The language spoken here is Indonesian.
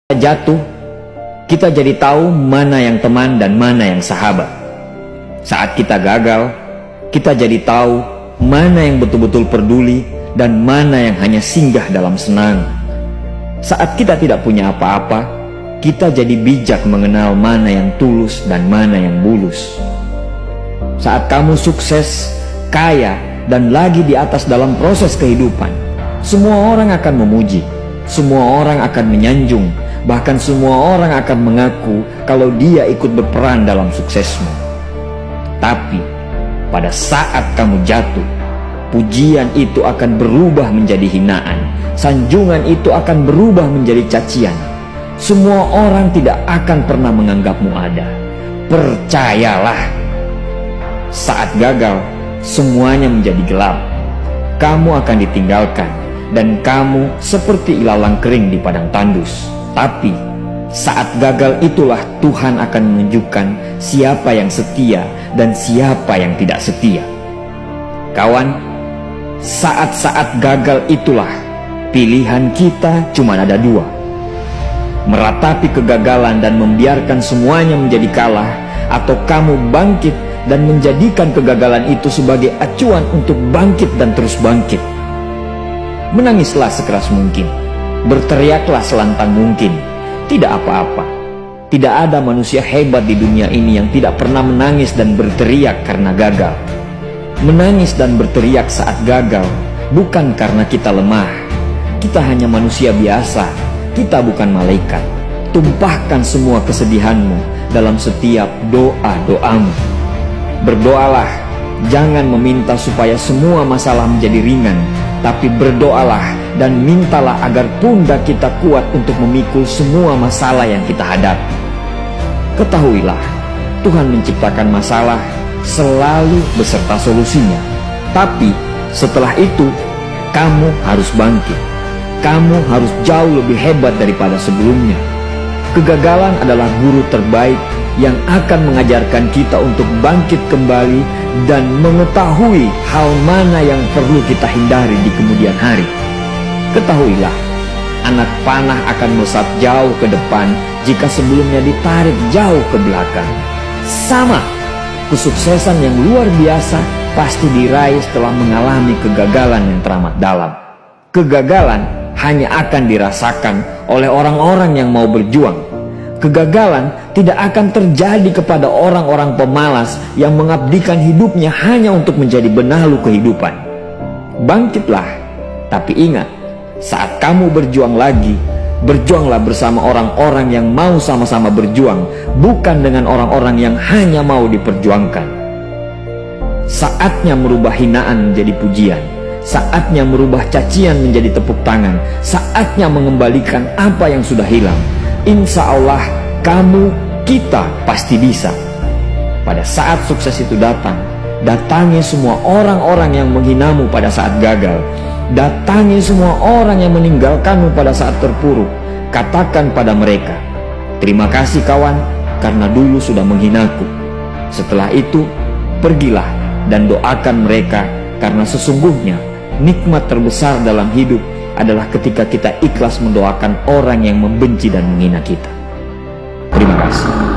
Kita jatuh, kita jadi tahu mana yang teman dan mana yang sahabat. Saat kita gagal, kita jadi tahu mana yang betul-betul peduli dan mana yang hanya singgah dalam senang. Saat kita tidak punya apa-apa, kita jadi bijak mengenal mana yang tulus dan mana yang bulus. Saat kamu sukses, kaya, dan lagi di atas dalam proses kehidupan, semua orang akan memuji, semua orang akan menyanjung, bahkan semua orang akan mengaku kalau dia ikut berperan dalam suksesmu. Tapi pada saat kamu jatuh, pujian itu akan berubah menjadi hinaan, sanjungan itu akan berubah menjadi cacian. Semua orang tidak akan pernah menganggapmu ada. Percayalah, saat gagal, semuanya menjadi gelap. Kamu akan ditinggalkan, dan kamu seperti ilalang kering di padang tandus. Tapi saat gagal itulah Tuhan akan menunjukkan siapa yang setia dan siapa yang tidak setia. Kawan, saat-saat gagal itulah pilihan kita cuma ada dua: meratapi kegagalan dan membiarkan semuanya menjadi kalah, atau kamu bangkit dan menjadikan kegagalan itu sebagai acuan untuk bangkit dan terus bangkit. Menangislah sekeras mungkin, berteriaklah selantang mungkin. Tidak apa-apa. Tidak ada manusia hebat di dunia ini yang tidak pernah menangis dan berteriak karena gagal. Menangis dan berteriak saat gagal bukan karena kita lemah. Kita hanya manusia biasa. Kita bukan malaikat. Tumpahkan semua kesedihanmu dalam setiap doa-doamu. Berdoalah, jangan meminta supaya semua masalah menjadi ringan, tapi berdoalah dan mintalah agar pundak kita kuat untuk memikul semua masalah yang kita hadapi. Ketahuilah, Tuhan menciptakan masalah selalu beserta solusinya. Tapi setelah itu, kamu harus bangkit. Kamu harus jauh lebih hebat daripada sebelumnya. Kegagalan adalah guru terbaik yang akan mengajarkan kita untuk bangkit kembali dan mengetahui hal mana yang perlu kita hindari di kemudian hari. Ketahuilah, anak panah akan melesat jauh ke depan jika sebelumnya ditarik jauh ke belakang. Sama, kesuksesan yang luar biasa pasti diraih setelah mengalami kegagalan yang teramat dalam. Kegagalan hanya akan dirasakan oleh orang-orang yang mau berjuang. Kegagalan tidak akan terjadi kepada orang-orang pemalas yang mengabdikan hidupnya hanya untuk menjadi benalu kehidupan. Bangkitlah, tapi ingat, saat kamu berjuang lagi, berjuanglah bersama orang-orang yang mau sama-sama berjuang, bukan dengan orang-orang yang hanya mau diperjuangkan. Saatnya merubah hinaan menjadi pujian. Saatnya merubah cacian menjadi tepuk tangan. Saatnya mengembalikan apa yang sudah hilang. Insya Allah, kamu, kita pasti bisa. Pada saat sukses itu datang, datangi semua orang-orang yang menghinamu pada saat gagal. Datangi semua orang yang meninggalkanmu pada saat terpuruk. Katakan pada mereka, terima kasih kawan, karena dulu sudah menghinaku. Setelah itu, pergilah dan doakan mereka, karena sesungguhnya nikmat terbesar dalam hidup adalah ketika kita ikhlas mendoakan orang yang membenci dan menghina kita. Terima kasih.